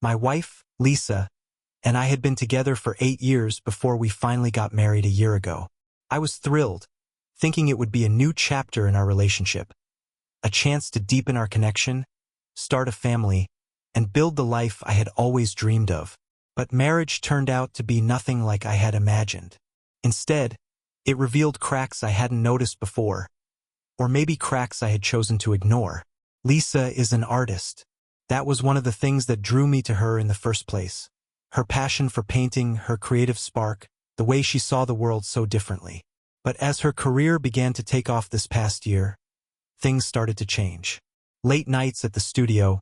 My wife, Lisa, and I had been together for 8 years before we finally got married a year ago. I was thrilled, thinking it would be a new chapter in our relationship, a chance to deepen our connection, start a family, and build the life I had always dreamed of. But marriage turned out to be nothing like I had imagined. Instead, it revealed cracks I hadn't noticed before, or maybe cracks I had chosen to ignore. Lisa is an artist. That was one of the things that drew me to her in the first place. Her passion for painting, her creative spark, the way she saw the world so differently. But as her career began to take off this past year, things started to change. Late nights at the studio,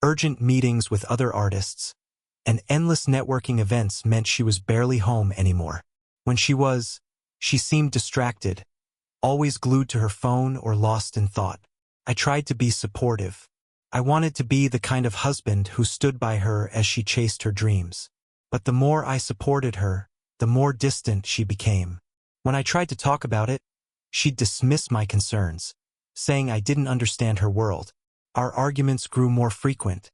urgent meetings with other artists, and endless networking events meant she was barely home anymore. When she seemed distracted, always glued to her phone or lost in thought. I tried to be supportive. I wanted to be the kind of husband who stood by her as she chased her dreams. But the more I supported her, the more distant she became. When I tried to talk about it, she'd dismiss my concerns, saying I didn't understand her world. Our arguments grew more frequent,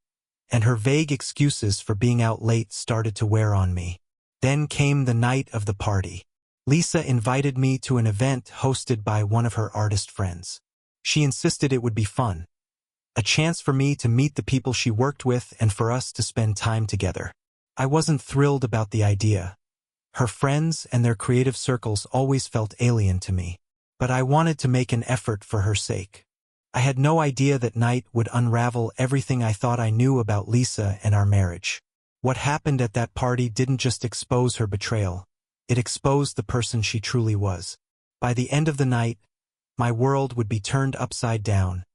and her vague excuses for being out late started to wear on me. Then came the night of the party. Lisa invited me to an event hosted by one of her artist friends. She insisted it would be fun, a chance for me to meet the people she worked with and for us to spend time together. I wasn't thrilled about the idea. Her friends and their creative circles always felt alien to me, but I wanted to make an effort for her sake. I had no idea that night would unravel everything I thought I knew about Lisa and our marriage. What happened at that party didn't just expose her betrayal, it exposed the person she truly was. By the end of the night, my world would be turned upside down,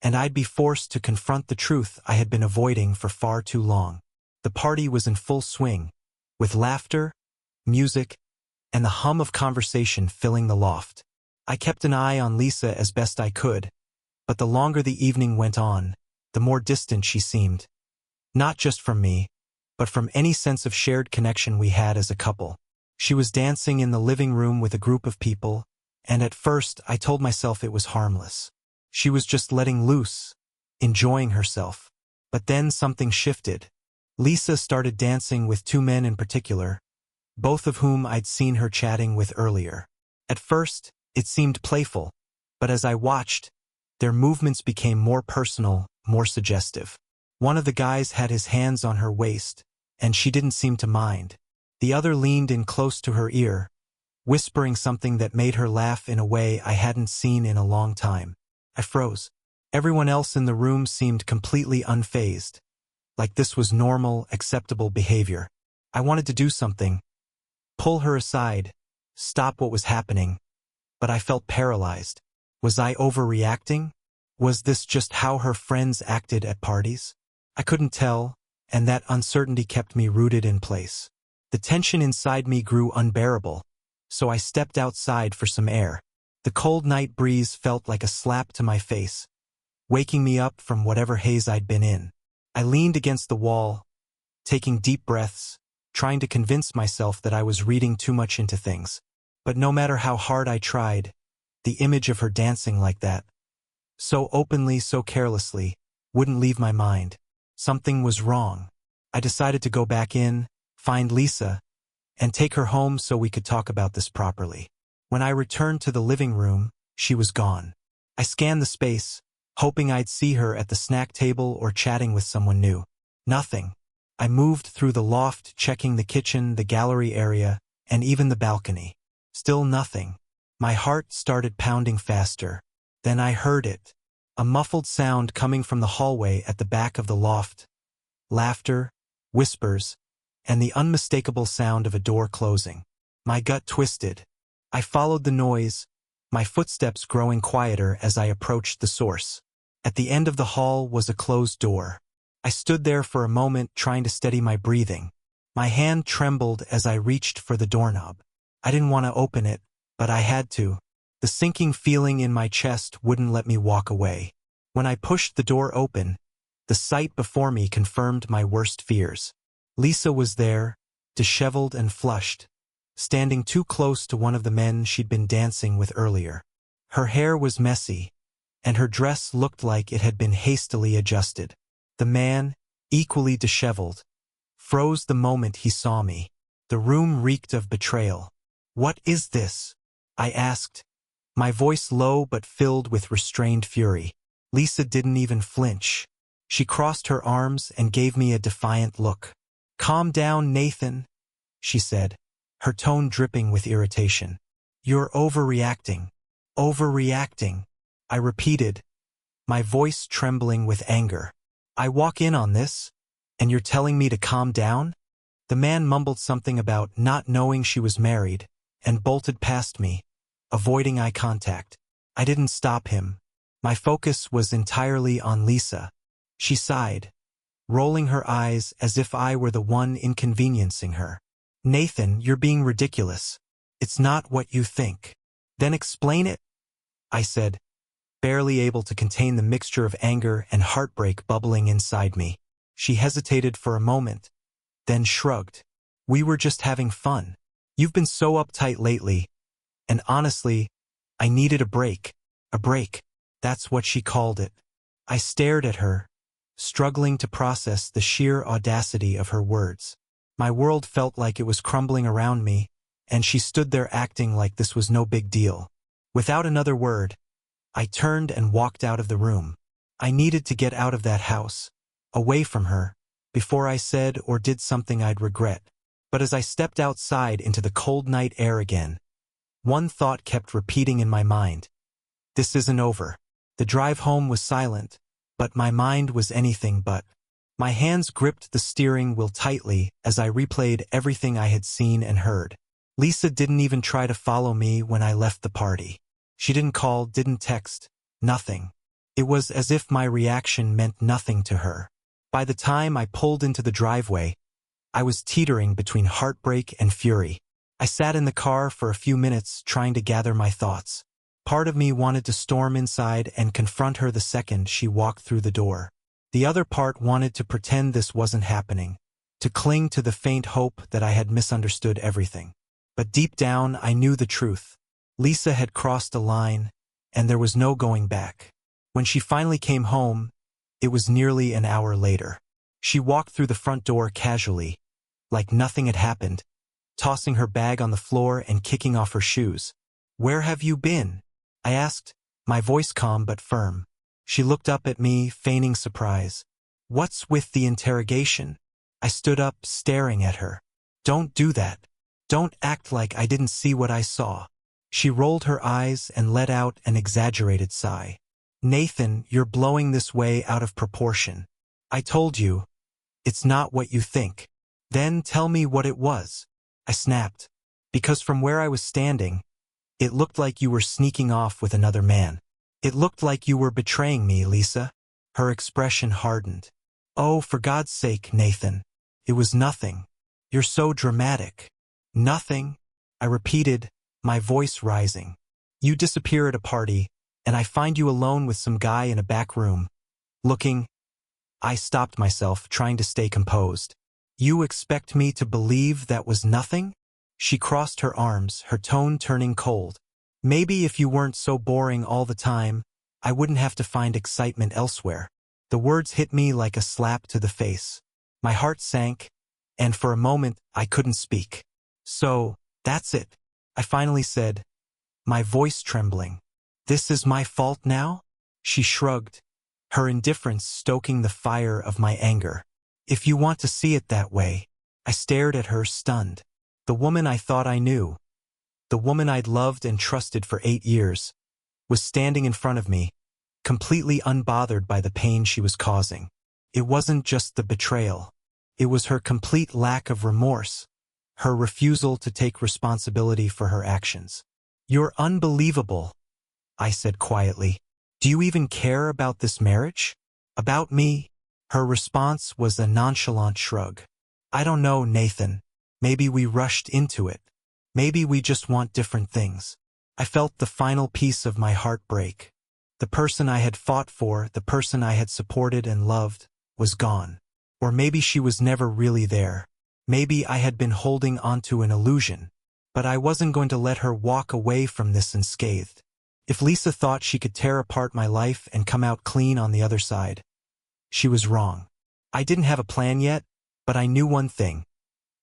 and I'd be forced to confront the truth I had been avoiding for far too long. The party was in full swing, with laughter, music, and the hum of conversation filling the loft. I kept an eye on Lisa as best I could, but the longer the evening went on, the more distant she seemed. Not just from me, but from any sense of shared connection we had as a couple. She was dancing in the living room with a group of people, and at first I told myself it was harmless. She was just letting loose, enjoying herself. But then something shifted. Lisa started dancing with 2 men in particular, both of whom I'd seen her chatting with earlier. At first, it seemed playful, but as I watched, their movements became more personal, more suggestive. One of the guys had his hands on her waist, and she didn't seem to mind. The other leaned in close to her ear, whispering something that made her laugh in a way I hadn't seen in a long time. I froze. Everyone else in the room seemed completely unfazed, like this was normal, acceptable behavior. I wanted to do something, pull her aside, stop what was happening, but I felt paralyzed. Was I overreacting? Was this just how her friends acted at parties? I couldn't tell, and that uncertainty kept me rooted in place. The tension inside me grew unbearable, so I stepped outside for some air. The cold night breeze felt like a slap to my face, waking me up from whatever haze I'd been in. I leaned against the wall, taking deep breaths, trying to convince myself that I was reading too much into things. But no matter how hard I tried, the image of her dancing like that, so openly, so carelessly, wouldn't leave my mind. Something was wrong. I decided to go back in, find Lisa, and take her home so we could talk about this properly. When I returned to the living room, she was gone. I scanned the space, hoping I'd see her at the snack table or chatting with someone new. Nothing. I moved through the loft, checking the kitchen, the gallery area, and even the balcony. Still nothing. My heart started pounding faster. Then I heard it. A muffled sound coming from the hallway at the back of the loft. Laughter, whispers, and the unmistakable sound of a door closing. My gut twisted. I followed the noise, my footsteps growing quieter as I approached the source. At the end of the hall was a closed door. I stood there for a moment trying to steady my breathing. My hand trembled as I reached for the doorknob. I didn't want to open it, but I had to. The sinking feeling in my chest wouldn't let me walk away. When I pushed the door open, the sight before me confirmed my worst fears. Lisa was there, disheveled and flushed, standing too close to one of the men she'd been dancing with earlier. Her hair was messy, and her dress looked like it had been hastily adjusted. The man, equally disheveled, froze the moment he saw me. The room reeked of betrayal. "What is this?" I asked, my voice low but filled with restrained fury. Lisa didn't even flinch. She crossed her arms and gave me a defiant look. "Calm down, Nathan," she said, her tone dripping with irritation. "You're overreacting." "Overreacting," I repeated, my voice trembling with anger. "I walk in on this, and you're telling me to calm down?" The man mumbled something about not knowing she was married, and bolted past me, avoiding eye contact. I didn't stop him. My focus was entirely on Lisa. She sighed, rolling her eyes as if I were the one inconveniencing her. "Nathan, you're being ridiculous. It's not what you think." "Then explain it," I said, barely able to contain the mixture of anger and heartbreak bubbling inside me. She hesitated for a moment, then shrugged. "We were just having fun. You've been so uptight lately, and honestly, I needed a break." A break. That's what she called it. I stared at her, struggling to process the sheer audacity of her words. My world felt like it was crumbling around me, and she stood there acting like this was no big deal. Without another word, I turned and walked out of the room. I needed to get out of that house, away from her, before I said or did something I'd regret. But as I stepped outside into the cold night air again, one thought kept repeating in my mind. This isn't over. The drive home was silent, but my mind was anything but. My hands gripped the steering wheel tightly as I replayed everything I had seen and heard. Lisa didn't even try to follow me when I left the party. She didn't call, didn't text, nothing. It was as if my reaction meant nothing to her. By the time I pulled into the driveway, I was teetering between heartbreak and fury. I sat in the car for a few minutes trying to gather my thoughts. Part of me wanted to storm inside and confront her the second she walked through the door. The other part wanted to pretend this wasn't happening, to cling to the faint hope that I had misunderstood everything. But deep down, I knew the truth. Lisa had crossed a line, and there was no going back. When she finally came home, it was nearly an hour later. She walked through the front door casually, like nothing had happened, tossing her bag on the floor and kicking off her shoes. "Where have you been?" I asked, my voice calm but firm. She looked up at me, feigning surprise. "What's with the interrogation?" I stood up, staring at her. "Don't do that. Don't act like I didn't see what I saw." She rolled her eyes and let out an exaggerated sigh. "Nathan, you're blowing this way out of proportion. I told you, it's not what you think." "Then tell me what it was," I snapped, because from where I was standing, it looked like you were sneaking off with another man. It looked like you were betraying me, Lisa. Her expression hardened. "Oh, for God's sake, Nathan. It was nothing. You're so dramatic." "Nothing," I repeated, my voice rising. "You disappear at a party, and I find you alone with some guy in a back room, looking—" I stopped myself, trying to stay composed. "You expect me to believe that was nothing?" She crossed her arms, her tone turning cold. "Maybe if you weren't so boring all the time, I wouldn't have to find excitement elsewhere." The words hit me like a slap to the face. My heart sank, and for a moment I couldn't speak. "So, that's it," I finally said, my voice trembling. "This is my fault now?" She shrugged, her indifference stoking the fire of my anger. "If you want to see it that way." I stared at her, stunned. The woman I thought I knew, the woman I'd loved and trusted for 8 years, was standing in front of me, completely unbothered by the pain she was causing. It wasn't just the betrayal. It was her complete lack of remorse, her refusal to take responsibility for her actions. "You're unbelievable," I said quietly. "Do you even care about this marriage? About me?" Her response was a nonchalant shrug. "I don't know, Nathan. Maybe we rushed into it. Maybe we just want different things." I felt the final piece of my heart break. The person I had fought for, the person I had supported and loved, was gone. Or maybe she was never really there. Maybe I had been holding onto an illusion. But I wasn't going to let her walk away from this unscathed. If Lisa thought she could tear apart my life and come out clean on the other side, she was wrong. I didn't have a plan yet, but I knew one thing.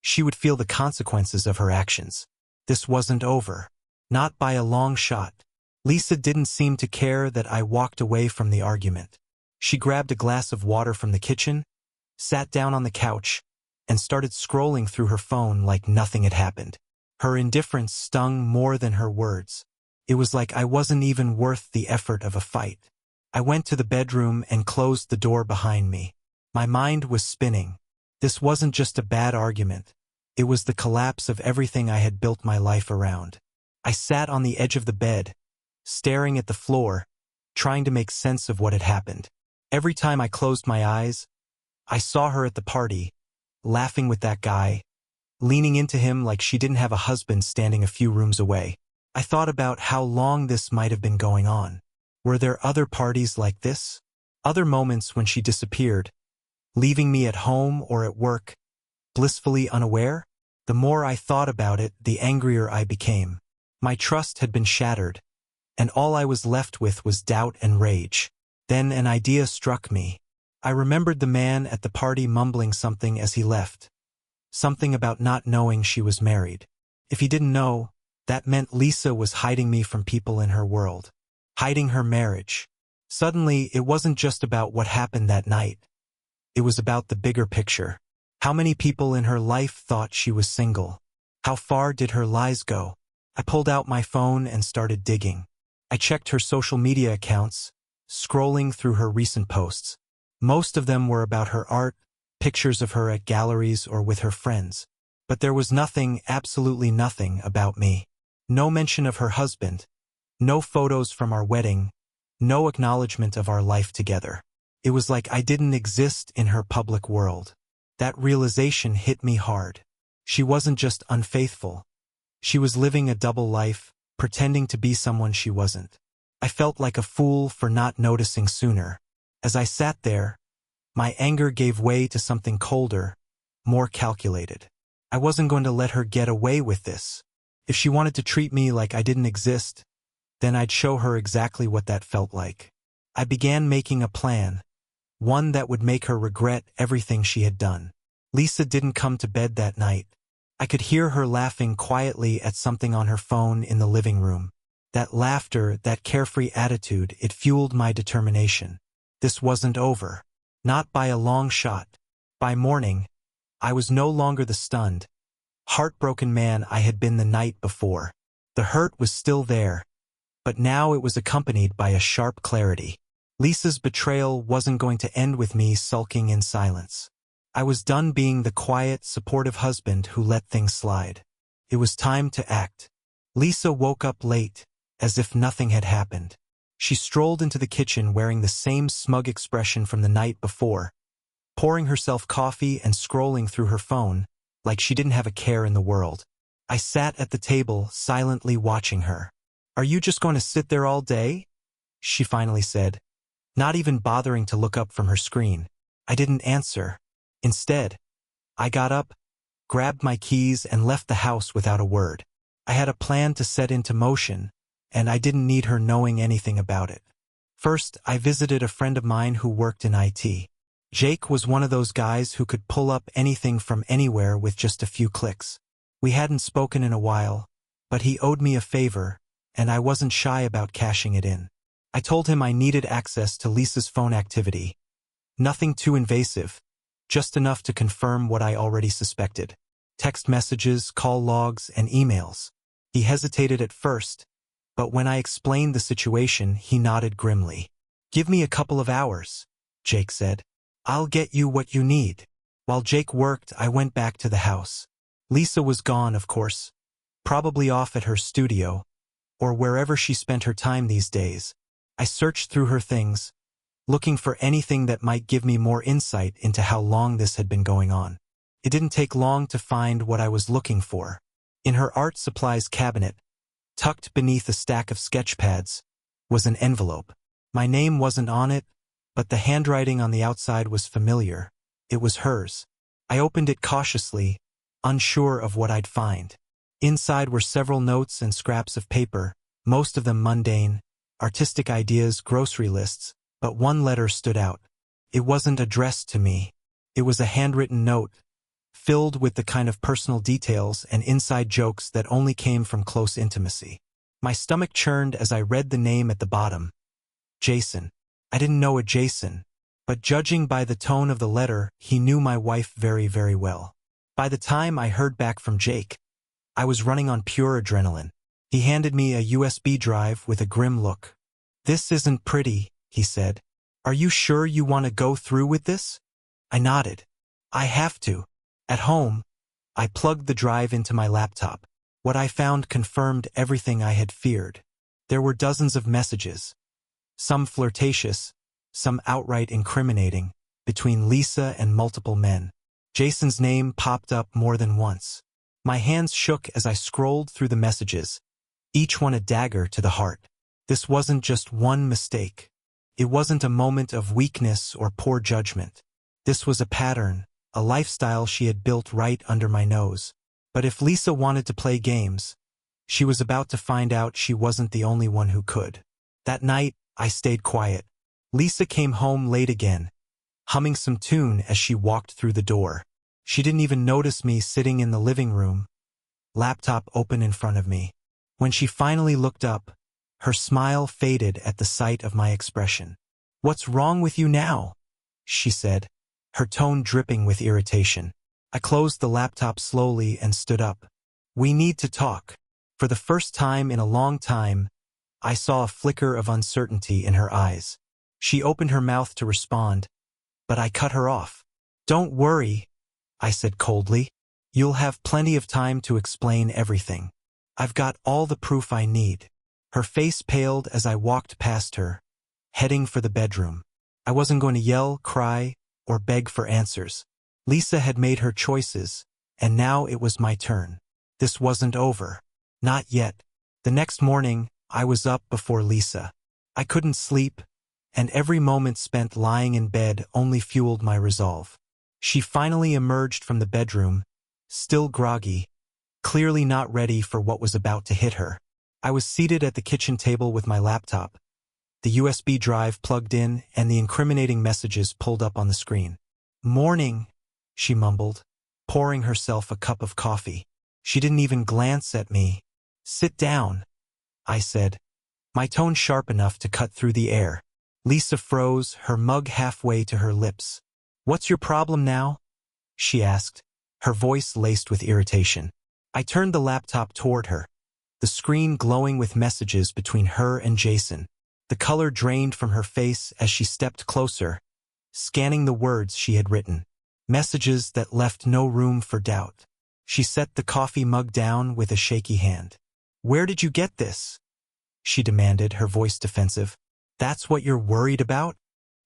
She would feel the consequences of her actions. This wasn't over. Not by a long shot. Lisa didn't seem to care that I walked away from the argument. She grabbed a glass of water from the kitchen, sat down on the couch, and started scrolling through her phone like nothing had happened. Her indifference stung more than her words. It was like I wasn't even worth the effort of a fight. I went to the bedroom and closed the door behind me. My mind was spinning. This wasn't just a bad argument. It was the collapse of everything I had built my life around. I sat on the edge of the bed, staring at the floor, trying to make sense of what had happened. Every time I closed my eyes, I saw her at the party, laughing with that guy, leaning into him like she didn't have a husband standing a few rooms away. I thought about how long this might have been going on. Were there other parties like this? Other moments when she disappeared, leaving me at home or at work, blissfully unaware? The more I thought about it, the angrier I became. My trust had been shattered, and all I was left with was doubt and rage. Then an idea struck me. I remembered the man at the party mumbling something as he left. Something about not knowing she was married. If he didn't know, that meant Lisa was hiding me from people in her world. Hiding her marriage. Suddenly, it wasn't just about what happened that night. It was about the bigger picture. How many people in her life thought she was single? How far did her lies go? I pulled out my phone and started digging. I checked her social media accounts, scrolling through her recent posts. Most of them were about her art, pictures of her at galleries or with her friends. But there was nothing, absolutely nothing, about me. No mention of her husband. No photos from our wedding. No acknowledgement of our life together. It was like I didn't exist in her public world. That realization hit me hard. She wasn't just unfaithful. She was living a double life, pretending to be someone she wasn't. I felt like a fool for not noticing sooner. As I sat there, my anger gave way to something colder, more calculated. I wasn't going to let her get away with this. If she wanted to treat me like I didn't exist, then I'd show her exactly what that felt like. I began making a plan, one that would make her regret everything she had done. Lisa didn't come to bed that night. I could hear her laughing quietly at something on her phone in the living room. That laughter, that carefree attitude, it fueled my determination. This wasn't over. Not by a long shot. By morning, I was no longer the stunned, heartbroken man I had been the night before. The hurt was still there, but now it was accompanied by a sharp clarity. Lisa's betrayal wasn't going to end with me sulking in silence. I was done being the quiet, supportive husband who let things slide. It was time to act. Lisa woke up late, as if nothing had happened. She strolled into the kitchen wearing the same smug expression from the night before, pouring herself coffee and scrolling through her phone, like she didn't have a care in the world. I sat at the table, silently watching her. "Are you just going to sit there all day?" she finally said, not even bothering to look up from her screen. I didn't answer. Instead, I got up, grabbed my keys, and left the house without a word. I had a plan to set into motion, and I didn't need her knowing anything about it. First, I visited a friend of mine who worked in IT. Jake was one of those guys who could pull up anything from anywhere with just a few clicks. We hadn't spoken in a while, but he owed me a favor, and I wasn't shy about cashing it in. I told him I needed access to Lisa's phone activity. Nothing too invasive, just enough to confirm what I already suspected. Text messages, call logs, and emails. He hesitated at first, but when I explained the situation, he nodded grimly. "Give me a couple of hours," Jake said. "I'll get you what you need." While Jake worked, I went back to the house. Lisa was gone, of course, probably off at her studio, or wherever she spent her time these days. I searched through her things, looking for anything that might give me more insight into how long this had been going on. It didn't take long to find what I was looking for. In her art supplies cabinet, tucked beneath a stack of sketch pads, was an envelope. My name wasn't on it, but the handwriting on the outside was familiar. It was hers. I opened it cautiously, unsure of what I'd find. Inside were several notes and scraps of paper, most of them mundane, artistic ideas, grocery lists, but one letter stood out. It wasn't addressed to me. It was a handwritten note, filled with the kind of personal details and inside jokes that only came from close intimacy. My stomach churned as I read the name at the bottom. Jason. I didn't know a Jason, but judging by the tone of the letter, he knew my wife very, very well. By the time I heard back from Jake, I was running on pure adrenaline. He handed me a USB drive with a grim look. "This isn't pretty," he said. "Are you sure you want to go through with this?" I nodded. "I have to." At home, I plugged the drive into my laptop. What I found confirmed everything I had feared. There were dozens of messages, some flirtatious, some outright incriminating, between Lisa and multiple men. Jason's name popped up more than once. My hands shook as I scrolled through the messages, each one a dagger to the heart. This wasn't just one mistake. It wasn't a moment of weakness or poor judgment. This was a pattern, a lifestyle she had built right under my nose. But if Lisa wanted to play games, she was about to find out she wasn't the only one who could. That night, I stayed quiet. Lisa came home late again, humming some tune as she walked through the door. She didn't even notice me sitting in the living room, laptop open in front of me. When she finally looked up, her smile faded at the sight of my expression. "What's wrong with you now?" she said, her tone dripping with irritation. I closed the laptop slowly and stood up. "We need to talk." For the first time in a long time, I saw a flicker of uncertainty in her eyes. She opened her mouth to respond, but I cut her off. "Don't worry," I said coldly. "You'll have plenty of time to explain everything. I've got all the proof I need." Her face paled as I walked past her, heading for the bedroom. I wasn't going to yell, cry, or beg for answers. Lisa had made her choices, and now it was my turn. This wasn't over. Not yet. The next morning, I was up before Lisa. I couldn't sleep, and every moment spent lying in bed only fueled my resolve. She finally emerged from the bedroom, still groggy, clearly not ready for what was about to hit her. I was seated at the kitchen table with my laptop, the USB drive plugged in and the incriminating messages pulled up on the screen. "Morning," she mumbled, pouring herself a cup of coffee. She didn't even glance at me. "Sit down," I said, my tone sharp enough to cut through the air. Lisa froze, her mug halfway to her lips. "What's your problem now?" she asked, her voice laced with irritation. I turned the laptop toward her, the screen glowing with messages between her and Jason. The color drained from her face as she stepped closer, scanning the words she had written. Messages that left no room for doubt. She set the coffee mug down with a shaky hand. "Where did you get this?" she demanded, her voice defensive. "That's what you're worried about?"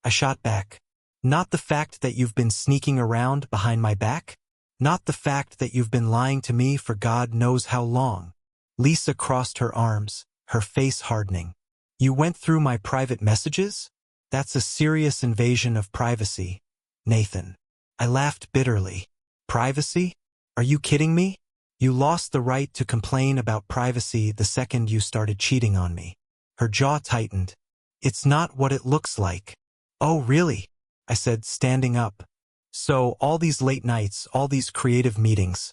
I shot back. "Not the fact that you've been sneaking around behind my back? Not the fact that you've been lying to me for God knows how long?" Lisa crossed her arms, her face hardening. "You went through my private messages? That's a serious invasion of privacy, Nathan." I laughed bitterly. "Privacy? Are you kidding me? You lost the right to complain about privacy the second you started cheating on me." Her jaw tightened. "It's not what it looks like." "Oh, really?" I said, standing up. "So all these late nights, all these creative meetings,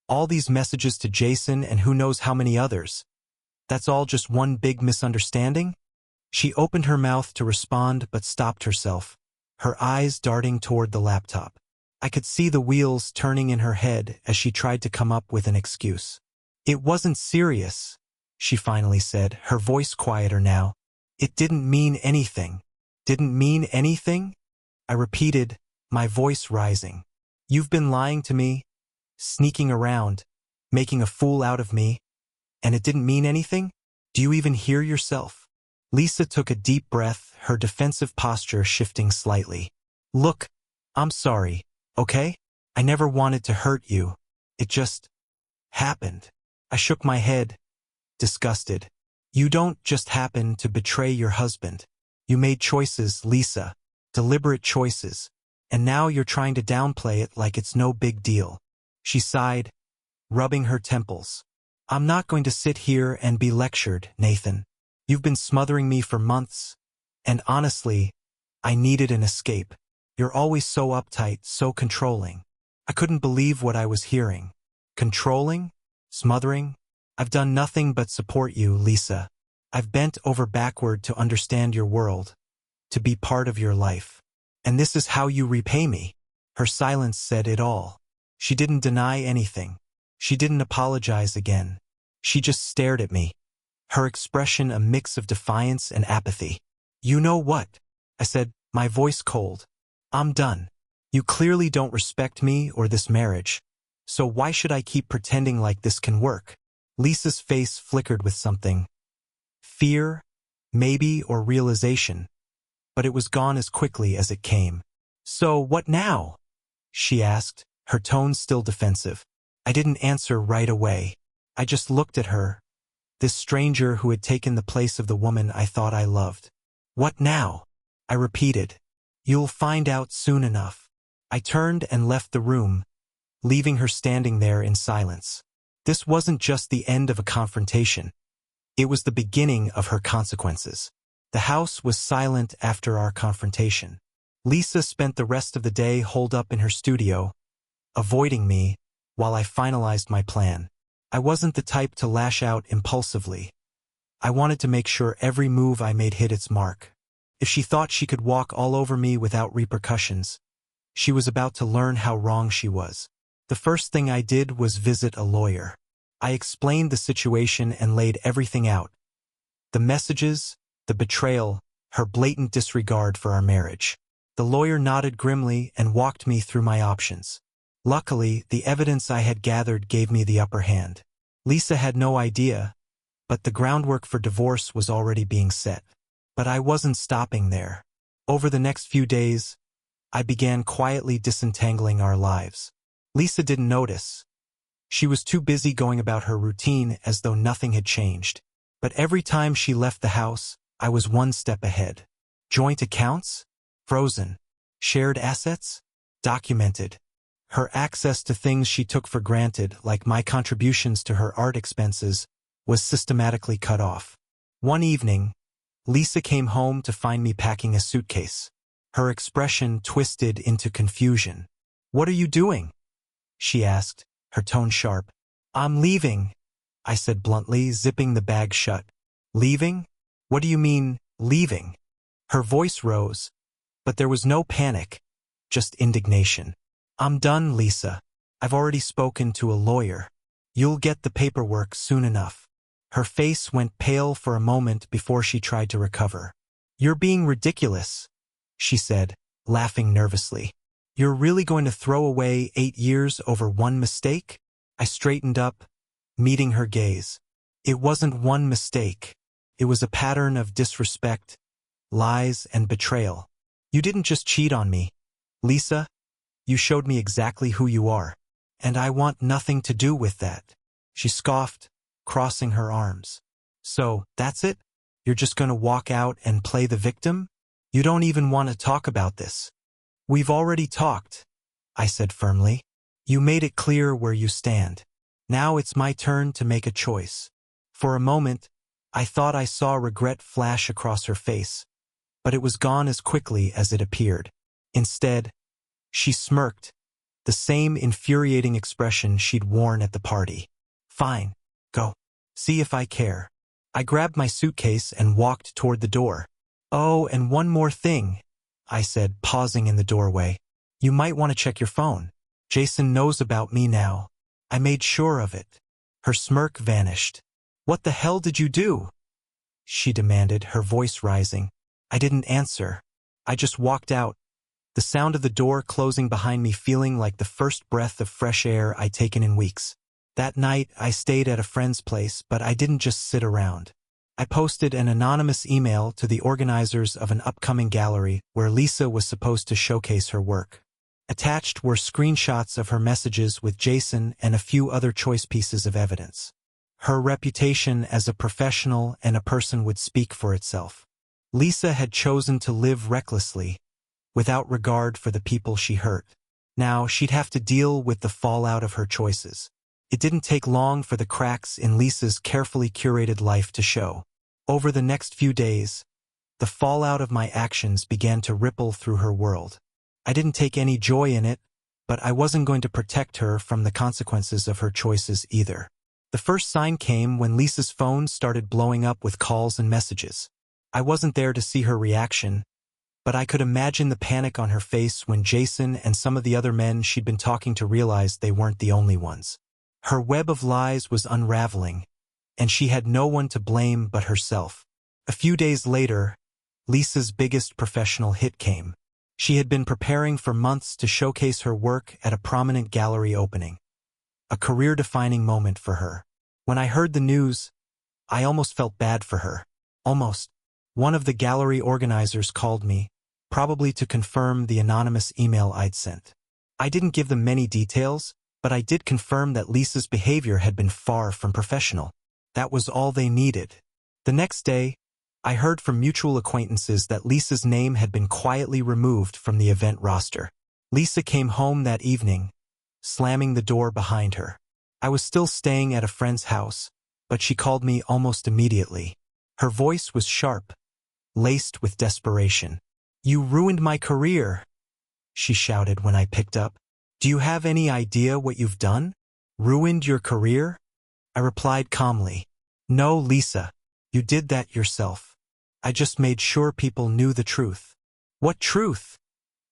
all these messages to Jason and who knows how many others, that's all just one big misunderstanding?" She opened her mouth to respond but stopped herself, her eyes darting toward the laptop. I could see the wheels turning in her head as she tried to come up with an excuse. "It wasn't serious," she finally said, her voice quieter now. "It didn't mean anything." "Didn't mean anything?" I repeated, my voice rising. "You've been lying to me, sneaking around, making a fool out of me, and it didn't mean anything? Do you even hear yourself?" Lisa took a deep breath, her defensive posture shifting slightly. "Look, I'm sorry, okay? I never wanted to hurt you. It just happened." I shook my head, disgusted. "You don't just happen to betray your husband. You made choices, Lisa, deliberate choices, and now you're trying to downplay it like it's no big deal." She sighed, rubbing her temples. "I'm not going to sit here and be lectured, Nathan. You've been smothering me for months, and honestly, I needed an escape." You're always so uptight, so controlling. I couldn't believe what I was hearing. Controlling? Smothering? I've done nothing but support you, Lisa. I've bent over backward to understand your world, to be part of your life. And this is how you repay me. Her silence said it all. She didn't deny anything. She didn't apologize again. She just stared at me, her expression a mix of defiance and apathy. You know what? I said, my voice cold. I'm done. You clearly don't respect me or this marriage, so why should I keep pretending like this can work? Lisa's face flickered with something. Fear, maybe, or realization, but it was gone as quickly as it came. So what now? She asked, her tone still defensive. I didn't answer right away. I just looked at her, this stranger who had taken the place of the woman I thought I loved. What now? I repeated. You'll find out soon enough. I turned and left the room, leaving her standing there in silence. This wasn't just the end of a confrontation. It was the beginning of her consequences. The house was silent after our confrontation. Lisa spent the rest of the day holed up in her studio, avoiding me, while I finalized my plan. I wasn't the type to lash out impulsively. I wanted to make sure every move I made hit its mark. If she thought she could walk all over me without repercussions, she was about to learn how wrong she was. The first thing I did was visit a lawyer. I explained the situation and laid everything out. The messages, the betrayal, her blatant disregard for our marriage. The lawyer nodded grimly and walked me through my options. Luckily, the evidence I had gathered gave me the upper hand. Lisa had no idea, but the groundwork for divorce was already being set. But I wasn't stopping there. Over the next few days, I began quietly disentangling our lives. Lisa didn't notice. She was too busy going about her routine as though nothing had changed. But every time she left the house, I was one step ahead. Joint accounts? Frozen. Shared assets? Documented. Her access to things she took for granted, like my contributions to her art expenses, was systematically cut off. One evening, Lisa came home to find me packing a suitcase. Her expression twisted into confusion. What are you doing? She asked, her tone sharp. I'm leaving, I said bluntly, zipping the bag shut. Leaving? What do you mean, leaving? Her voice rose, but there was no panic, just indignation. I'm done, Lisa. I've already spoken to a lawyer. You'll get the paperwork soon enough. Her face went pale for a moment before she tried to recover. You're being ridiculous, she said, laughing nervously. You're really going to throw away 8 years over one mistake? I straightened up, meeting her gaze. It wasn't one mistake. It was a pattern of disrespect, lies, and betrayal. You didn't just cheat on me, Lisa. You showed me exactly who you are, and I want nothing to do with that. She scoffed, crossing her arms. So, that's it? You're just going to walk out and play the victim? You don't even want to talk about this. We've already talked, I said firmly. You made it clear where you stand. Now it's my turn to make a choice. For a moment, I thought I saw regret flash across her face, but it was gone as quickly as it appeared. Instead, she smirked, the same infuriating expression she'd worn at the party. Fine, go. See if I care. I grabbed my suitcase and walked toward the door. Oh, and one more thing, I said, pausing in the doorway. You might want to check your phone. Jason knows about me now. I made sure of it. Her smirk vanished. What the hell did you do? She demanded, her voice rising. I didn't answer. I just walked out, the sound of the door closing behind me feeling like the first breath of fresh air I'd taken in weeks. That night, I stayed at a friend's place, but I didn't just sit around. I posted an anonymous email to the organizers of an upcoming gallery where Lisa was supposed to showcase her work. Attached were screenshots of her messages with Jason and a few other choice pieces of evidence. Her reputation as a professional and a person would speak for itself. Lisa had chosen to live recklessly, without regard for the people she hurt. Now she'd have to deal with the fallout of her choices. It didn't take long for the cracks in Lisa's carefully curated life to show. Over the next few days, the fallout of my actions began to ripple through her world. I didn't take any joy in it, but I wasn't going to protect her from the consequences of her choices either. The first sign came when Lisa's phone started blowing up with calls and messages. I wasn't there to see her reaction, but I could imagine the panic on her face when Jason and some of the other men she'd been talking to realized they weren't the only ones. Her web of lies was unraveling, and she had no one to blame but herself. A few days later, Lisa's biggest professional hit came. She had been preparing for months to showcase her work at a prominent gallery opening. A career-defining moment for her. When I heard the news, I almost felt bad for her. Almost. One of the gallery organizers called me, probably to confirm the anonymous email I'd sent. I didn't give them many details, but I did confirm that Lisa's behavior had been far from professional. That was all they needed. The next day, I heard from mutual acquaintances that Lisa's name had been quietly removed from the event roster. Lisa came home that evening, slamming the door behind her. I was still staying at a friend's house, but she called me almost immediately. Her voice was sharp, laced with desperation. "You ruined my career," she shouted when I picked up. "Do you have any idea what you've done? Ruined your career?" I replied calmly. "No, Lisa, you did that yourself. I just made sure people knew the truth." "What truth?"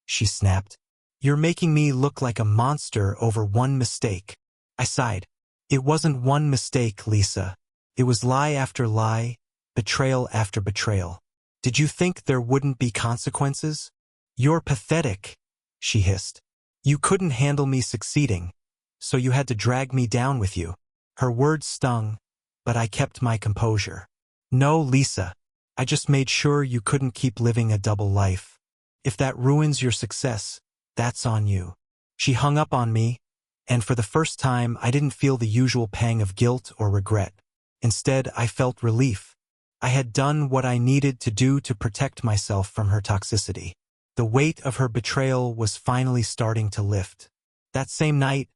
she snapped. "You're making me look like a monster over one mistake." I sighed. "It wasn't one mistake, Lisa. It was lie after lie, betrayal after betrayal. Did you think there wouldn't be consequences? You're pathetic," she hissed. "You couldn't handle me succeeding, so you had to drag me down with you." Her words stung, but I kept my composure. "No, Lisa. I just made sure you couldn't keep living a double life. If that ruins your success, that's on you." She hung up on me, and for the first time I didn't feel the usual pang of guilt or regret. Instead, I felt relief. I had done what I needed to do to protect myself from her toxicity. The weight of her betrayal was finally starting to lift. That same night,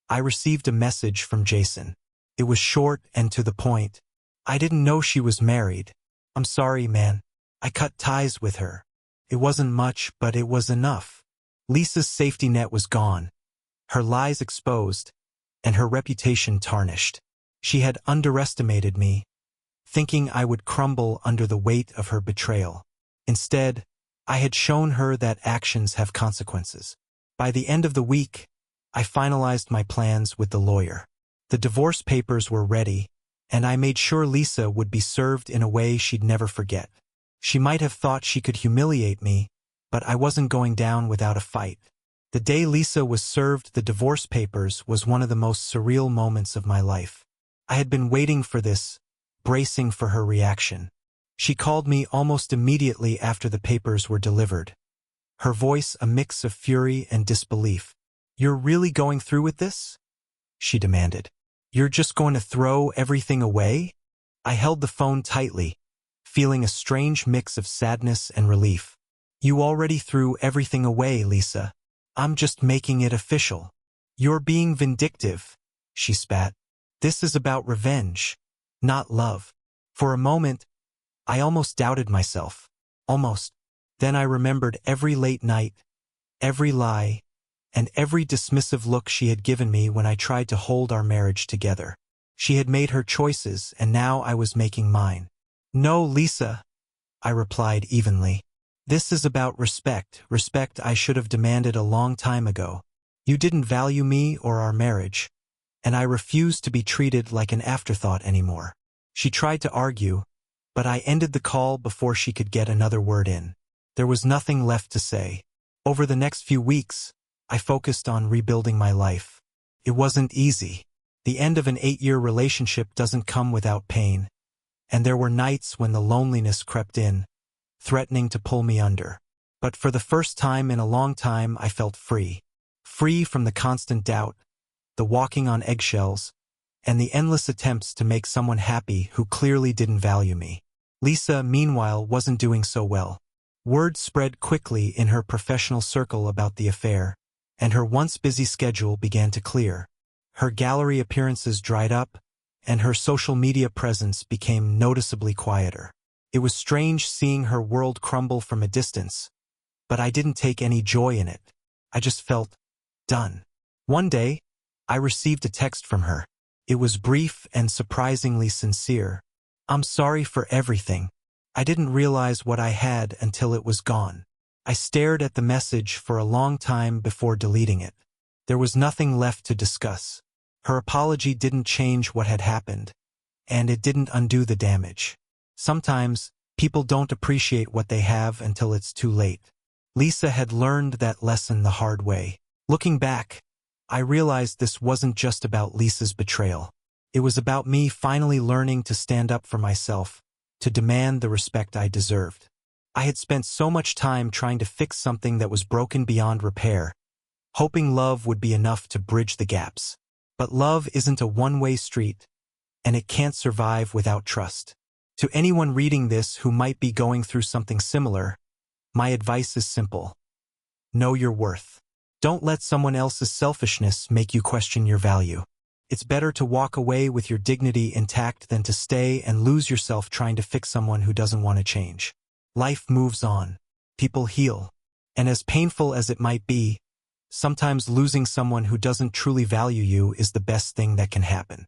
I received a message from Jason. It was short and to the point. "I didn't know she was married. I'm sorry, man. I cut ties with her. It wasn't much, but it was enough." Lisa's safety net was gone, her lies exposed, and her reputation tarnished. She had underestimated me, thinking I would crumble under the weight of her betrayal. Instead, I had shown her that actions have consequences. By the end of the week, I finalized my plans with the lawyer. The divorce papers were ready, and I made sure Lisa would be served in a way she'd never forget. She might have thought she could humiliate me, but I wasn't going down without a fight. The day Lisa was served the divorce papers was one of the most surreal moments of my life. I had been waiting for this, bracing for her reaction. She called me almost immediately after the papers were delivered. Her voice a mix of fury and disbelief. "You're really going through with this?" she demanded. "You're just going to throw everything away?" I held the phone tightly, feeling a strange mix of sadness and relief. "You already threw everything away, Lisa. I'm just making it official." "You're being vindictive," she spat. "This is about revenge, not love." For a moment, I almost doubted myself. Almost. Then I remembered every late night, every lie, and every dismissive look she had given me when I tried to hold our marriage together. She had made her choices, and now I was making mine. "No, Lisa," I replied evenly. "This is about respect I should have demanded a long time ago. You didn't value me or our marriage, and I refuse to be treated like an afterthought anymore." She tried to argue, but I ended the call before she could get another word in. There was nothing left to say. Over the next few weeks, I focused on rebuilding my life. It wasn't easy. The end of an 8-year relationship doesn't come without pain, and there were nights when the loneliness crept in, threatening to pull me under. But for the first time in a long time, I felt free. Free from the constant doubt, the walking on eggshells, and the endless attempts to make someone happy who clearly didn't value me. Lisa, meanwhile, wasn't doing so well. Word spread quickly in her professional circle about the affair, and her once busy schedule began to clear. Her gallery appearances dried up, and her social media presence became noticeably quieter. It was strange seeing her world crumble from a distance, but I didn't take any joy in it. I just felt done. One day, I received a text from her. It was brief and surprisingly sincere. "I'm sorry for everything. I didn't realize what I had until it was gone." I stared at the message for a long time before deleting it. There was nothing left to discuss. Her apology didn't change what had happened, and it didn't undo the damage. Sometimes, people don't appreciate what they have until it's too late. Lisa had learned that lesson the hard way. Looking back, I realized this wasn't just about Lisa's betrayal. It was about me finally learning to stand up for myself, to demand the respect I deserved. I had spent so much time trying to fix something that was broken beyond repair, hoping love would be enough to bridge the gaps. But love isn't a one-way street, and it can't survive without trust. To anyone reading this who might be going through something similar, my advice is simple. Know your worth. Don't let someone else's selfishness make you question your value. It's better to walk away with your dignity intact than to stay and lose yourself trying to fix someone who doesn't want to change. Life moves on. People heal. And as painful as it might be, sometimes losing someone who doesn't truly value you is the best thing that can happen.